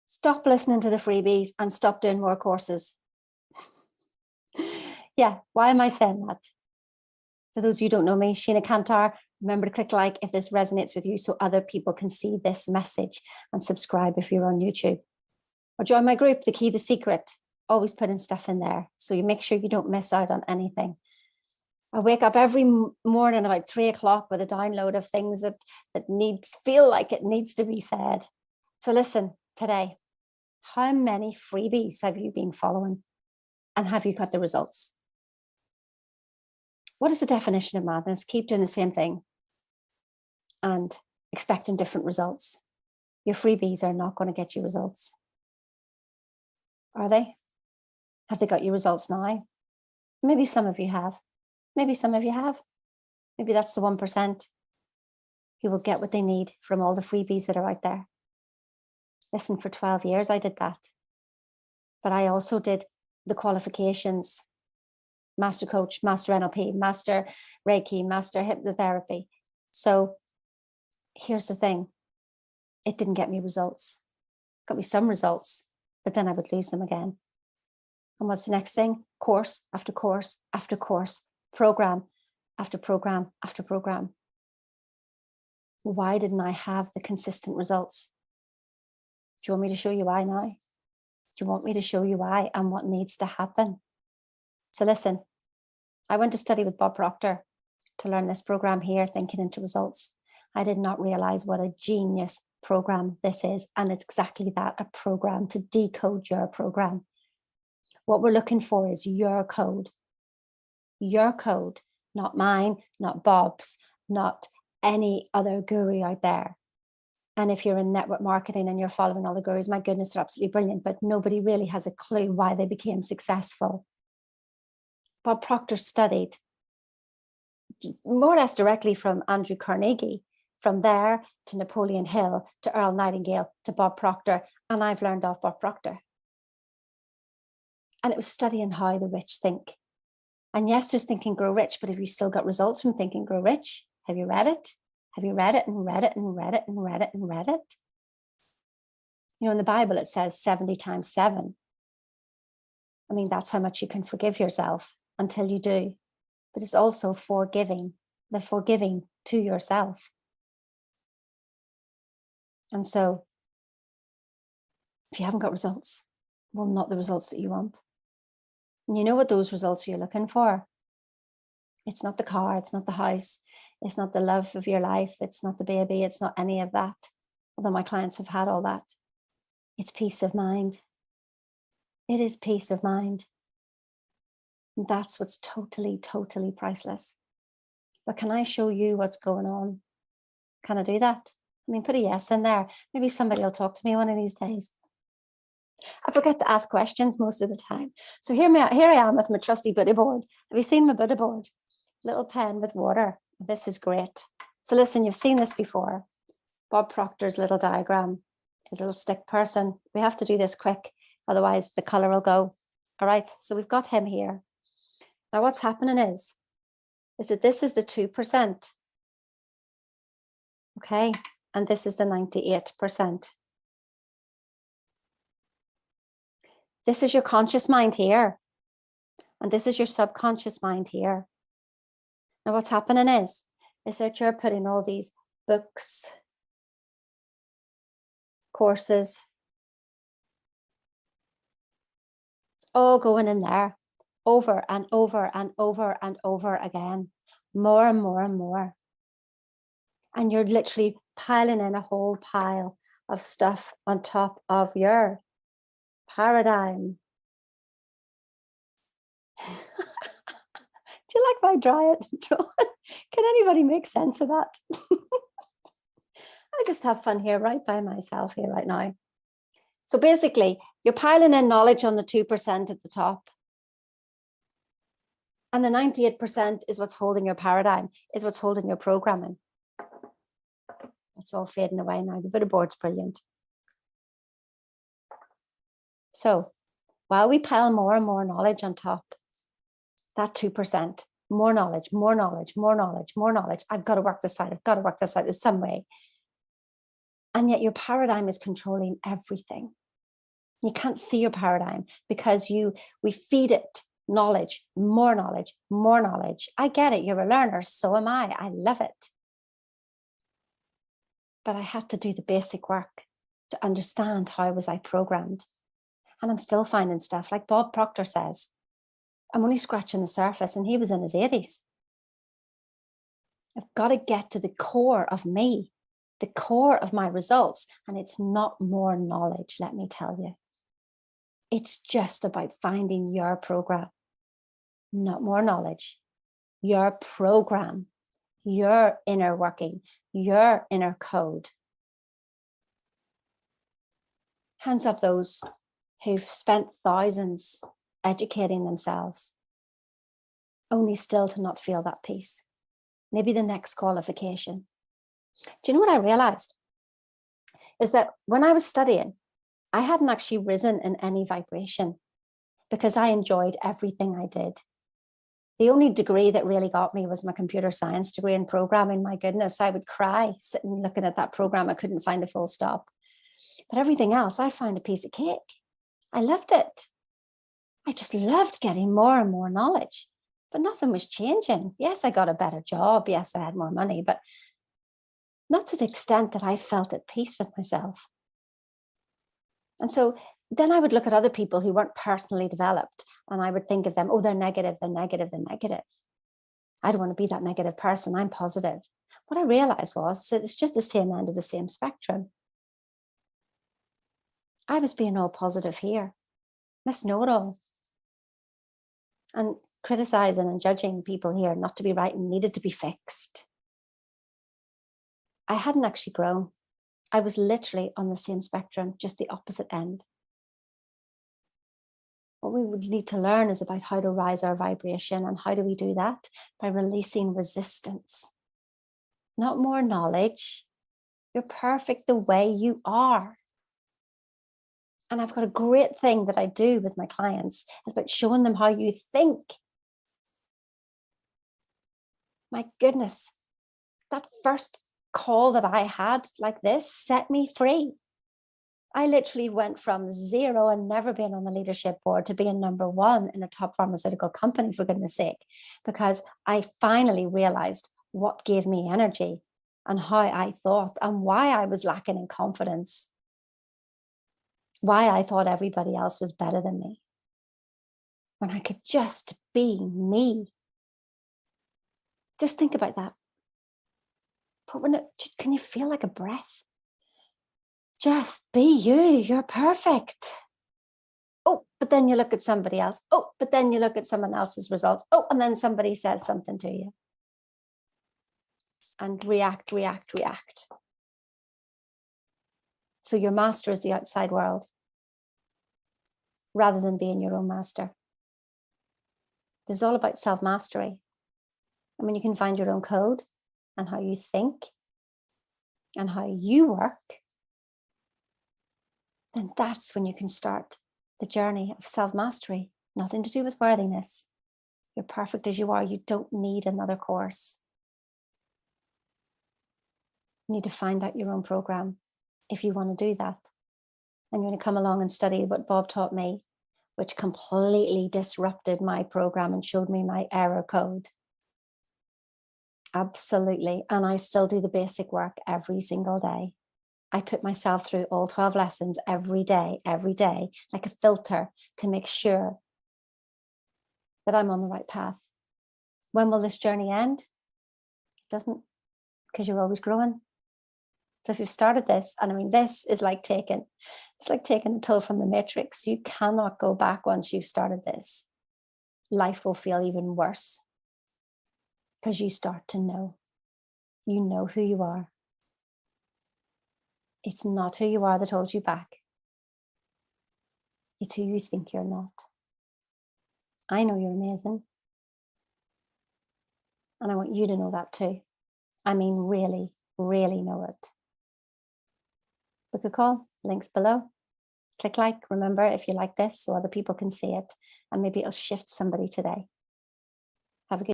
Stop listening to the freebies and stop doing more courses. Yeah, why am I saying that? For those of you who don't know me, Sheena Kantar, remember to click like if this resonates with you so other people can see this message, and subscribe if you're on YouTube. Or join my group, The Key, The Secret. Always putting stuff in there so you make sure you don't miss out on anything. I wake up every morning about 3 o'clock with a download of things that feel like it needs to be said. So listen, today, how many freebies have you been following? And have you got the results? What is the definition of madness? Keep doing the same thing and expecting different results. Your freebies are not going to get you results. Are they? Have they got you results now? Maybe some of you have. Maybe some of you have. Maybe that's the 1% who will get what they need from all the freebies that are out there. Listen, for 12 years I did that. But I also did the qualifications, master coach, master NLP, master Reiki, master hypnotherapy. So here's the thing. It didn't get me results. Got me some results, but then I would lose them again. And what's the next thing? Course after course after course, program after program after program. Why didn't I have the consistent results? Do you want me to show you why now? Do you want me to show you why and what needs to happen? So listen, I went to study with Bob Proctor to learn this program here, Thinking into Results. I did not realize what a genius program this is. And it's exactly that, a program to decode your program. What we're looking for is your code, not mine, not Bob's, not any other guru out there. And if you're in network marketing and you're following all the gurus, my goodness, they're absolutely brilliant, but nobody really has a clue why they became successful. Bob Proctor studied more or less directly from Andrew Carnegie, from there to Napoleon Hill, to Earl Nightingale, to Bob Proctor, and I've learned off Bob Proctor. And it was studying how the rich think. And yes, there's Think and Grow Rich, but have you still got results from Think and Grow Rich? Have you read it? Have you read it and read it and read it and read it and read it? You know, in the Bible, it says 70 times 7. I mean, that's how much you can forgive yourself until you do. But it's also forgiving, the forgiving to yourself. And so, if you haven't got results, well, not the results that you want. And you know what those results you're looking for? It's not the car, it's not the house, it's not the love of your life, it's not the baby, it's not any of that. Although my clients have had all that. It's peace of mind. It is peace of mind. And that's what's totally, totally priceless. But can I show you what's going on? Can I do that? I mean, put a yes in there. Maybe somebody will talk to me one of these days. I forget to ask questions most of the time. So here I am with my trusty Buddha board. Have you seen my Buddha board? Little pen with water. This is great. So listen, you've seen this before. Bob Proctor's little diagram, his little stick person. We have to do this quick, otherwise the color will go. All right, so we've got him here. Now what's happening is that this is the 2%. Okay, and this is the 98%. This is your conscious mind here. And this is your subconscious mind here. Now what's happening is that you're putting all these books, courses, it's all going in there over and over and over and over again, more and more and more. And you're literally piling in a whole pile of stuff on top of your paradigm. Do you like my drawing? Can anybody make sense of that? I just have fun here right by myself here right now. So basically, you're piling in knowledge on the 2% at the top. And the 98% is what's holding your paradigm, is what's holding your programming. It's all fading away now. The Buddha board's brilliant. So while we pile more and more knowledge on top, that 2%, more knowledge, more knowledge, more knowledge, more knowledge. I've got to work this out. I've got to work this out in some way. And yet your paradigm is controlling everything. You can't see your paradigm because we feed it knowledge, more knowledge, more knowledge. I get it. You're a learner. So am I. I love it. But I had to do the basic work to understand how was I programmed. And I'm still finding stuff like Bob Proctor says. I'm only scratching the surface, and he was in his 80s. I've got to get to the core of me, the core of my results. And it's not more knowledge, let me tell you. It's just about finding your program, not more knowledge, your program, your inner working, your inner code. Hands up those who've spent thousands educating themselves, only still to not feel that peace. Maybe the next qualification. Do you know what I realized? Is that when I was studying, I hadn't actually risen in any vibration because I enjoyed everything I did. The only degree that really got me was my computer science degree in programming. My goodness, I would cry sitting looking at that program. I couldn't find a full stop. But everything else, I found a piece of cake. I loved it. I just loved getting more and more knowledge, but nothing was changing. Yes, I got a better job. Yes, I had more money, but not to the extent that I felt at peace with myself. And so then I would look at other people who weren't personally developed, and I would think of them, oh, they're negative, they're negative, they're negative. I don't want to be that negative person. I'm positive. What I realized was that it's just the same end of the same spectrum. I was being all positive here, Miss Know-it-all, and criticizing and judging people here not to be right and needed to be fixed. I hadn't actually grown. I was literally on the same spectrum, just the opposite end. What we would need to learn is about how to rise our vibration. And how do we do that? By releasing resistance. Not more knowledge. You're perfect the way you are. And I've got a great thing that I do with my clients. It's about showing them how you think. My goodness, that first call that I had like this set me free. I literally went from zero and never being on the leadership board to being number one in a top pharmaceutical company, for goodness sake, because I finally realized what gave me energy and how I thought and why I was lacking in confidence, why I thought everybody else was better than me, when I could just be me. Just think about that. But can you feel like a breath? Just be you. You're perfect. Oh, but then you look at somebody else. Oh, but then you look at someone else's results. Oh, and then somebody says something to you. And react. So your master is the outside world, rather than being your own master. This is all about self-mastery. I mean, you can find your own code and how you think and how you work. Then that's when you can start the journey of self-mastery. Nothing to do with worthiness. You're perfect as you are. You don't need another course. You need to find out your own program if you want to do that. And you're going to come along and study what Bob taught me, which completely disrupted my program and showed me my error code. Absolutely. And I still do the basic work every single day. I put myself through all 12 lessons every day, like a filter to make sure that I'm on the right path. When will this journey end? It doesn't, because you're always growing. So if you've started this, and I mean, this is like taking a pill from the Matrix. You cannot go back once you've started this. Life will feel even worse because you start to know. You know who you are. It's not who you are that holds you back. It's who you think you're not. I know you're amazing. And I want you to know that too. I mean, really, really know it. Book a call, links below. Click like, remember, if you like this so other people can see it, and maybe it'll shift somebody today.